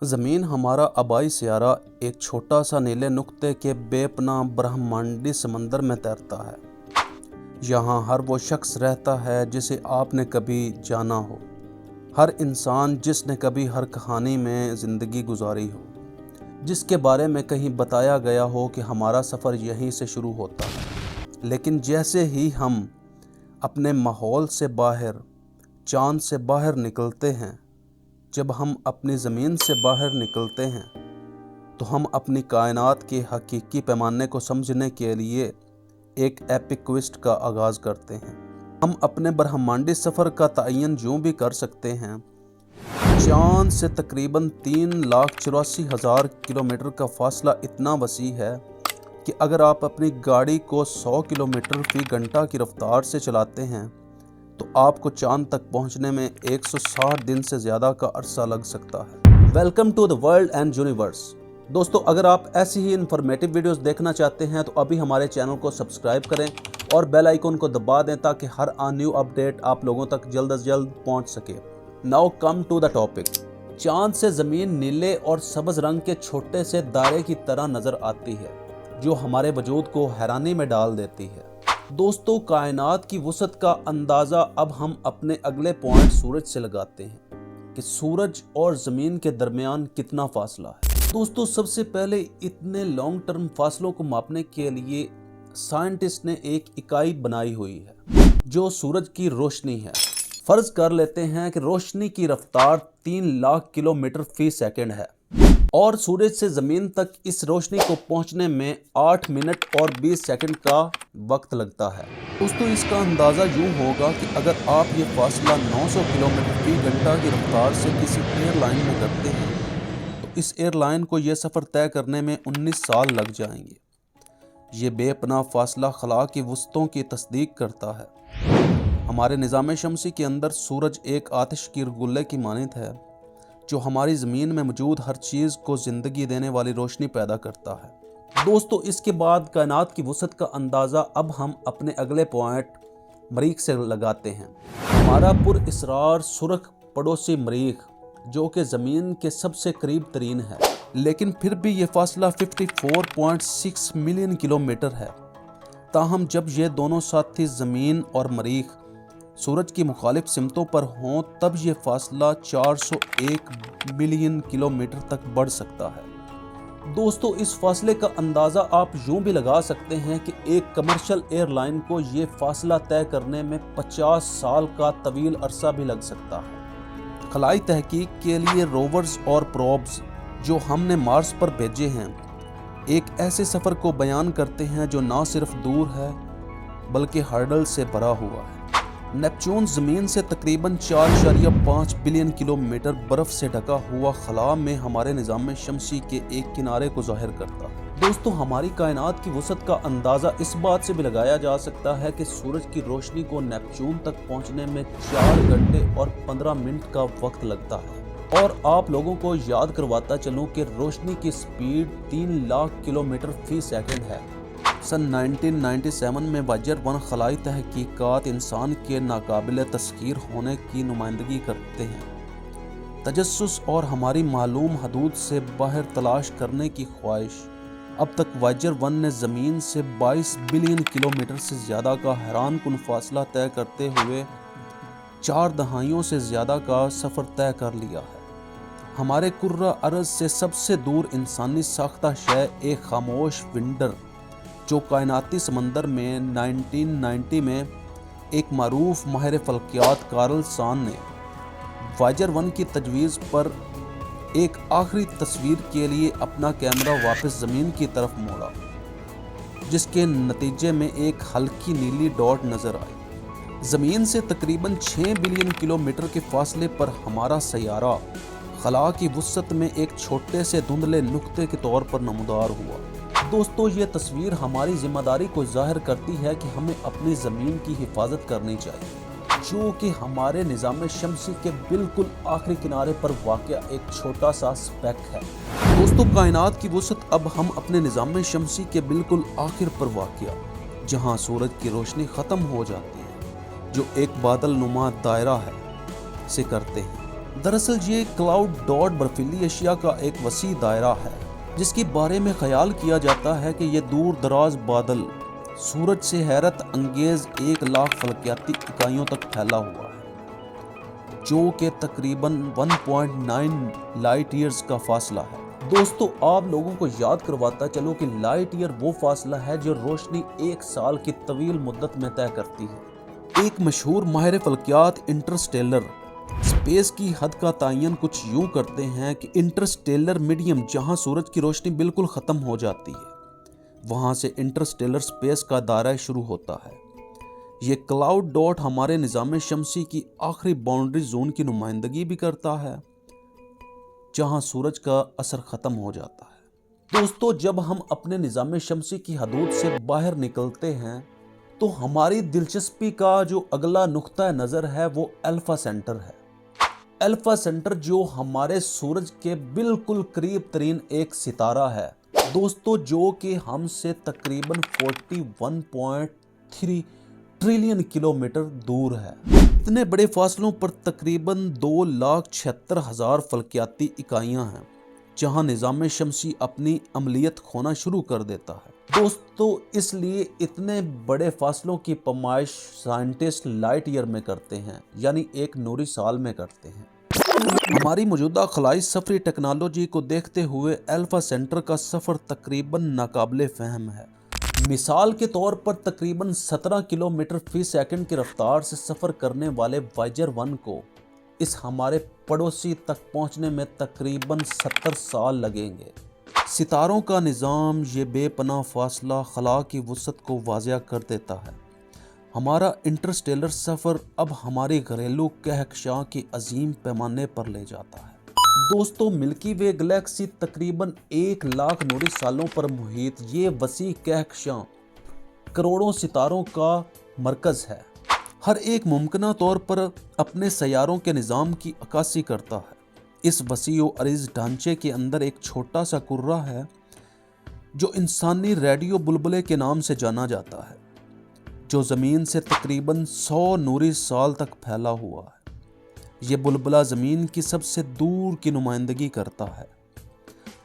ज़मीन हमारा आबाई सियारा एक छोटा सा नीले नुक्ते के बेपनाह ब्रह्मांडी समंदर में तैरता है। यहाँ हर वो शख्स रहता है जिसे आपने कभी जाना हो, हर इंसान जिसने कभी हर कहानी में ज़िंदगी गुजारी हो, जिसके बारे में कहीं बताया गया हो कि हमारा सफ़र यहीं से शुरू होता है। लेकिन जैसे ही हम अपने माहौल से बाहर, चाँद से बाहर निकलते हैं, जब हम अपनी ज़मीन से बाहर निकलते हैं, तो हम अपनी कायनात के हकीकी पैमाने को समझने के लिए एक एपिक क्विस्ट का आगाज़ करते हैं। हम अपने ब्रह्मांडी सफ़र का तयन यूँ भी कर सकते हैं। चाँद से तकरीबन 3,84,000 किलोमीटर का फासला इतना वसी है कि अगर आप अपनी गाड़ी को 100 किलोमीटर फ़ी घंटा की रफ्तार से चलाते हैं तो आपको चांद तक पहुंचने में 160 दिन से ज़्यादा का अरसा लग सकता है। Welcome to the world and universe. दोस्तों, अगर आप ऐसी ही इन्फॉर्मेटिव वीडियोस देखना चाहते हैं तो अभी हमारे चैनल को सब्सक्राइब करें और बेल आइकन को दबा दें ताकि हर न्यू अपडेट आप लोगों तक जल्द से जल्द पहुंच सके। Now come to the topic. चांद से ज़मीन नीले और सब्ज़ रंग के छोटे से दायरे की तरह नज़र आती है, जो हमारे वजूद को हैरानी में डाल देती है। दोस्तों, कायनात की वसअत का अंदाज़ा अब हम अपने अगले पॉइंट सूरज से लगाते हैं कि सूरज और ज़मीन के दरमियान कितना फासला है। दोस्तों, सबसे पहले इतने लॉन्ग टर्म फासलों को मापने के लिए साइंटिस्ट ने एक इकाई बनाई हुई है जो सूरज की रोशनी है। फ़र्ज़ कर लेते हैं कि रोशनी की रफ्तार 3 लाख किलोमीटर फ़ी सेकंड है और सूरज से ज़मीन तक इस रोशनी को पहुंचने में 8 मिनट और 20 सेकंड का वक्त लगता है। दोस्तों, इसका अंदाज़ा यूँ होगा कि अगर आप ये फासला 900 किलोमीटर फ़ी घंटा की रफ्तार से किसी एयरलाइन में करते हैं तो इस एयरलाइन को ये सफ़र तय करने में 19 साल लग जाएंगे। ये बेपनाह फासला खला की वसतों की तस्दीक करता है। हमारे निज़ाम शमसी के अंदर सूरज एक आतिश की गुल्ले की मानित है जो हमारी ज़मीन में मौजूद हर चीज़ को ज़िंदगी देने वाली रोशनी पैदा करता है। दोस्तों, इसके बाद कायनात की वसअत का अंदाज़ा अब हम अपने अगले पॉइंट मरीख से लगाते हैं। हमारा पुरअसरार सुर्ख पड़ोसी मरीख, जो कि ज़मीन के सबसे करीब तरीन है, लेकिन फिर भी ये फासला 54.6 मिलियन किलोमीटर है। ताहम जब ये दोनों साथी ज़मीन और मरीख सूरज की मुखालिफ सिमतों पर हों तब ये फासला 401 मिलियन किलोमीटर तक बढ़ सकता है। दोस्तों, इस फासले का अंदाज़ा आप यूँ भी लगा सकते हैं कि एक कमर्शियल एयरलाइन को ये फासला तय करने में 50 साल का तवील अरसा भी लग सकता है। खलाई तहकीक के लिए रोवर्स और प्रोब्स जो हमने मार्स पर भेजे हैं एक ऐसे सफ़र को बयान करते हैं जो ना सिर्फ दूर है बल्कि हर्डल से भरा हुआ है। नेपच्यून ज़मीन से तकरीबन 4.5 बिलियन किलोमीटर बर्फ़ से ढका हुआ खला में हमारे निज़ाम शमसी के एक किनारे को ज़ाहिर करता है। दोस्तों, हमारी कायनात की वसअत का अंदाज़ा इस बात से भी लगाया जा सकता है कि सूरज की रोशनी को नेपच्यून तक पहुंचने में 4 घंटे और 15 मिनट का वक्त लगता है। और आप लोगों को याद करवाता चलूँ कि रोशनी की स्पीड 3 लाख किलोमीटर फ़ी सेकंड है। सन 1997 में वायेजर 1 खलाई तहकीकात इंसान के नाकाबिल तस्खीर होने की नुमाइंदगी करते हैं। तजस्सुस और हमारी मालूम हदूद से बाहर तलाश करने की ख्वाहिश। अब तक वायेजर 1 ने ज़मीन से 22 बिलियन किलोमीटर से ज़्यादा का हैरान कुन फासला तय करते हुए 4 दहाइयों से ज़्यादा का सफ़र तय कर लिया है। हमारे कुर्रा अर्ज़ से सबसे दूर इंसानी साख्ता शय एक खामोश विंडर जो कायनाती समंदर में 1990 में एक मारूफ माहिर फल्कियात कार्ल सान ने वायेजर 1 की तजवीज़ पर एक आखिरी तस्वीर के लिए अपना कैमरा वापस ज़मीन की तरफ मोड़ा, जिसके नतीजे में एक हल्की नीली डॉट नज़र आई। ज़मीन से तकरीबन 6 बिलियन किलोमीटर के फासले पर हमारा सैयारा खला की वसअत में एक छोटे से धुंधले नुक्ते के तौर पर नमूदार हुआ। दोस्तों, ये तस्वीर हमारी जिम्मेदारी को जाहिर करती है कि हमें अपनी ज़मीन की हिफाजत करनी चाहिए, जो कि हमारे निज़ाम शमसी के बिल्कुल आखिरी किनारे पर वाक़या एक छोटा सा स्पेक है। दोस्तों, कायनात की वसअत अब हम अपने निज़ाम शमसी के बिल्कुल आखिर पर वाक़या, जहाँ सूरज की रोशनी ख़त्म हो जाती है, जो एक बादल नुमा दायरा है, से करते हैं। दरअसल ये क्लाउड डॉट बर्फीली एशिया का एक वसी दायरा है जिसके बारे में ख्याल किया जाता है कि ये दूर दराज बादल सूरज से हैरत अंगेज 1 लाख फलकियाती इकाइयों तक फैला हुआ है, जो कि तकरीबन 1.9 लाइट ईयर्स का फासला है। दोस्तों, आप लोगों को याद करवाता चलो कि लाइट ईयर वो फासला है जो रोशनी 1 साल की तवील मुद्दत में तय करती है। एक मशहूर माहिर फल्कियात इंटरस्टेलर स्पेस की हद का तयन कुछ यूं करते हैं कि इंटरस्टेलर मीडियम जहां सूरज की रोशनी बिल्कुल ख़त्म हो जाती है, वहां से इंटरस्टेलर स्पेस का दायरा शुरू होता है। ये क्लाउड डॉट हमारे निज़ाम शमसी की आखिरी बाउंड्री जोन की नुमाइंदगी भी करता है, जहां सूरज का असर ख़त्म हो जाता है। दोस्तों, जब हम अपने निज़ाम शमसी की हदूद से बाहर निकलते हैं तो हमारी दिलचस्पी का जो अगला नुक्ता नज़र है वो अल्फा सेंटर है। अल्फा सेंटर जो हमारे सूरज के बिल्कुल करीब तरीन एक सितारा है दोस्तों, जो कि हमसे तकरीबन 41.3 ट्रिलियन किलोमीटर दूर है। इतने बड़े फासलों पर तकरीबन 2,76,000 फल्कियाती इकाइयां हैं जहां निज़ाम शमसी अपनी अमलियत खोना शुरू कर देता है। दोस्तों, इसलिए इतने बड़े फासलों की पैमाइश साइंटिस्ट लाइट ईयर में करते हैं, यानी 1 नूरी साल में करते हैं। हमारी मौजूदा खलाई सफरी टेक्नोलॉजी को देखते हुए अल्फा सेंटर का सफ़र तकरीबन नाकाबिले फ़हम है। मिसाल के तौर पर तकरीबन 17 किलोमीटर फी सेकंड की रफ्तार से सफ़र करने वाले वायेजर 1 को इस हमारे पड़ोसी तक पहुंचने में तकरीबन 70 साल लगेंगे। सितारों का निज़ाम ये बेपनाह फासला खला की वुसअत को वाज़िया कर देता है। हमारा इंटरस्टेलर सफ़र अब हमारी घरेलू कहकशां के अजीम पैमाने पर ले जाता है। दोस्तों, मिल्की वे गैलेक्सी तकरीबन 1 लाख नूरी सालों पर मुहित ये वसी कहकशां करोड़ों सितारों का मरकज़ है। हर एक मुमकिन तौर पर अपने सैयारों के निज़ाम की अक्कासी करता है। इस वसी व अरीज़ ढांचे के अंदर एक छोटा सा कुर्रा है जो इंसानी रेडियो बुलबुले के नाम से जाना जाता है, जो ज़मीन से तकरीबन 100 नूरी साल तक फैला हुआ है। ये बुलबुला ज़मीन की सबसे दूर की नुमाइंदगी करता है।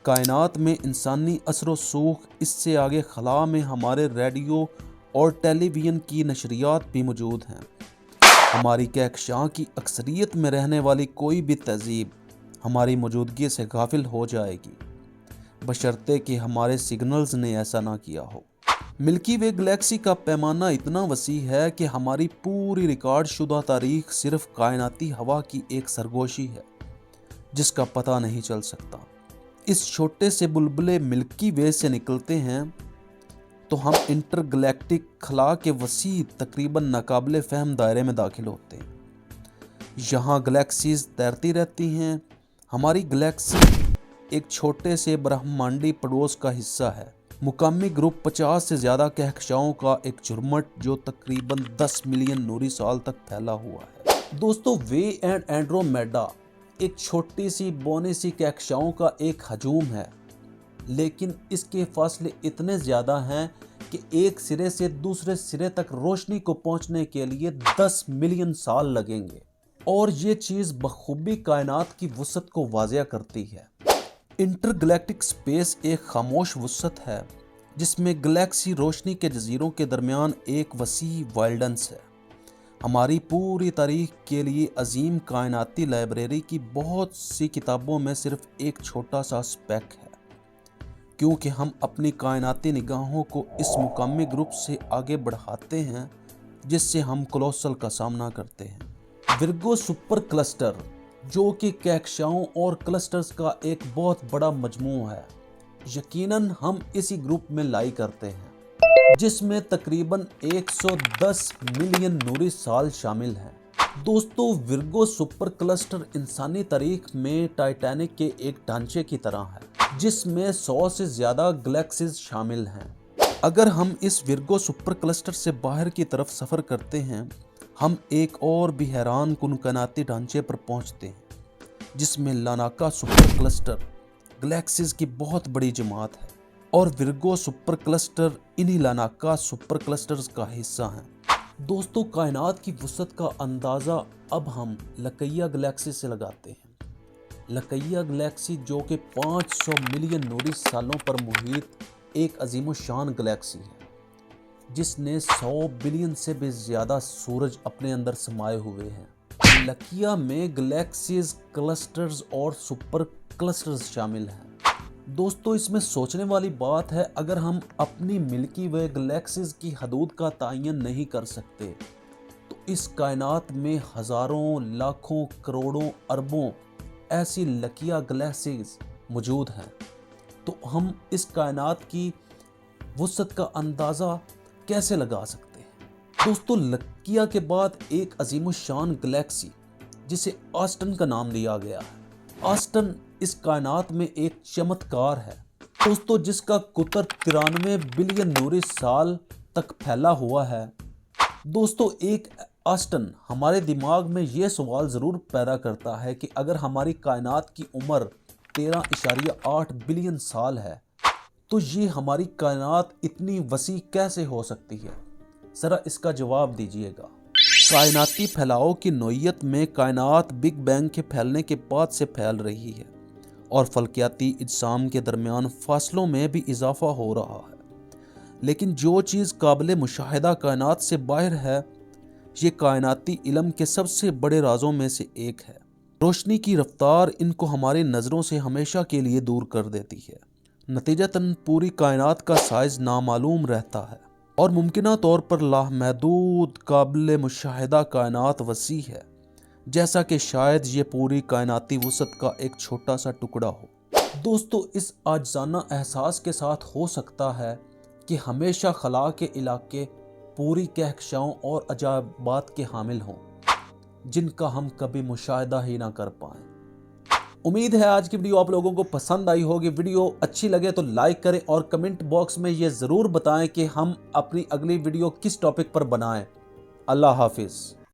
कायनात में इंसानी असर व सूख, इससे आगे खला में हमारे रेडियो और टेलीविज़न की नशरियात भी मौजूद हैं। हमारी कहकशां की अक्सरियत में रहने वाली कोई भी तहजीब हमारी मौजूदगी से गाफिल हो जाएगी, बशर्ते कि हमारे सिग्नल्स ने ऐसा ना किया हो। मिल्की वे गैलेक्सी का पैमाना इतना वसी है कि हमारी पूरी रिकॉर्ड शुदा तारीख सिर्फ कायनाती हवा की एक सरगोशी है जिसका पता नहीं चल सकता। इस छोटे से बुलबुले मिल्की वे से निकलते हैं तो हम इंटरगैलेक्टिक खला के वसी तकरीबन नाकाबिले फ़हम दायरे में दाखिल होते हैं। यहाँ गैलेक्सीज तैरती रहती हैं। हमारी गैलेक्सी एक छोटे से ब्रह्मांडी पड़ोस का हिस्सा है। मुकामी ग्रुप 50 से ज़्यादा कहकशाओं का एक झुरमुट जो तकरीबन 10 मिलियन नूरी साल तक फैला हुआ है। दोस्तों, वे एंड एंड्रोमेडा एक छोटी सी बौनी सी कहकशाओं का एक हजूम है, लेकिन इसके फासले इतने ज़्यादा हैं कि एक सिरे से दूसरे सिरे तक रोशनी को पहुंचने के लिए 10 मिलियन साल लगेंगे। और ये चीज़ बखूबी कायनात की वुसअत को वाज़िया करती है। इंटरगैलेक्टिक स्पेस एक खामोश वुसअत है जिसमें गैलेक्सी रोशनी के जजीरों के दरमियान एक वसी वाइल्डनेस है। हमारी पूरी तारीख के लिए अजीम कायनाती लाइब्रेरी की बहुत सी किताबों में सिर्फ एक छोटा सा स्पेक है, क्योंकि हम अपनी कायनाती निगाहों को इस मुकामी ग्रुप से आगे बढ़ाते हैं जिससे हम कोलोसल का सामना करते हैं। विर्गो सुपर क्लस्टर, जो कि कहकशाओं और क्लस्टर्स का एक बहुत बड़ा मजमू है, यकीनन हम इसी ग्रुप में लाई करते हैं, जिसमें तकरीबन 110 मिलियन नूरी साल शामिल हैं। दोस्तों, विर्गो सुपर क्लस्टर इंसानी तारीख में टाइटैनिक के एक ढांचे की तरह है जिसमें 100 से ज़्यादा गैलेक्सीज शामिल हैं। अगर हम इस विर्गो सुपर क्लस्टर से बाहर की तरफ सफ़र करते हैं, हम एक और भी हैरान कुन कायनाती ढांचे पर पहुंचते हैं जिसमें लानाका सुपर क्लस्टर गैलेक्सीज की बहुत बड़ी जमात है और विर्गो सुपर क्लस्टर इन्हीं लानाका सुपर क्लस्टर्स का हिस्सा हैं। दोस्तों, कायनात की वुसअत का अंदाज़ा अब हम लकैया गैलेक्सी से लगाते हैं। لکیہ گلیکسی جو کہ 500 ملین نوری سالوں پر محیط ایک عظیم الشان گلیکسی ہے جس نے 100 بلین سے بھی زیادہ سورج اپنے اندر سمائے ہوئے ہیں۔ لکیہ میں گلیکسیز، کلسٹرز اور سپر کلسٹرز شامل ہیں۔ دوستو اس میں سوچنے والی بات ہے، اگر ہم اپنی ملکی وے گلیکسیز کی حدود کا تعین نہیں کر سکتے تو اس کائنات میں ہزاروں، لاکھوں، کروڑوں، اربوں ایسی لکیہ گلیکسیز موجود ہیں، تو ہم اس کائنات کی وسعت کا اندازہ کیسے لگا سکتے ہیں؟ دوستو لکیہ کے بعد ایک عظیم الشان گلیکسی جسے آسٹن کا نام دیا گیا ہے۔ آسٹن اس کائنات میں ایک چمتکار ہے دوستو، جس کا قطر 93 بلین نوری سال تک پھیلا ہوا ہے۔ دوستو ایک آسٹن ہمارے دماغ میں یہ سوال ضرور پیدا کرتا ہے کہ اگر ہماری کائنات کی عمر 13.8 بلین سال ہے تو یہ ہماری کائنات اتنی وسیع کیسے ہو سکتی ہے؟ ذرا اس کا جواب دیجئے گا۔ کائناتی پھیلاؤ کی نوعیت میں کائنات بگ بینگ کے پھیلنے کے بعد سے پھیل رہی ہے اور فلکیاتی اجسام کے درمیان فاصلوں میں بھی اضافہ ہو رہا ہے، لیکن جو چیز قابل مشاہدہ کائنات سے باہر ہے یہ کائناتی علم کے سب سے بڑے رازوں میں سے ایک ہے۔ روشنی کی رفتار ان کو ہماری نظروں سے ہمیشہ کے لیے دور کر دیتی ہے، نتیجتاً پوری کائنات کا سائز نامعلوم رہتا ہے اور ممکنہ طور پر لامحدود قابل مشاہدہ کائنات وسیع ہے، جیسا کہ شاید یہ پوری کائناتی وسعت کا ایک چھوٹا سا ٹکڑا ہو۔ دوستو اس عاجزانہ احساس کے ساتھ ہو سکتا ہے کہ ہمیشہ خلا کے علاقے پوری کہکشاؤں اور عجائبات کے حامل ہوں جن کا ہم کبھی مشاہدہ ہی نہ کر پائیں۔ امید ہے آج کی ویڈیو آپ لوگوں کو پسند آئی ہوگی۔ ویڈیو اچھی لگے تو لائک کریں اور کمنٹ باکس میں یہ ضرور بتائیں کہ ہم اپنی اگلی ویڈیو کس ٹاپک پر بنائیں۔ اللہ حافظ۔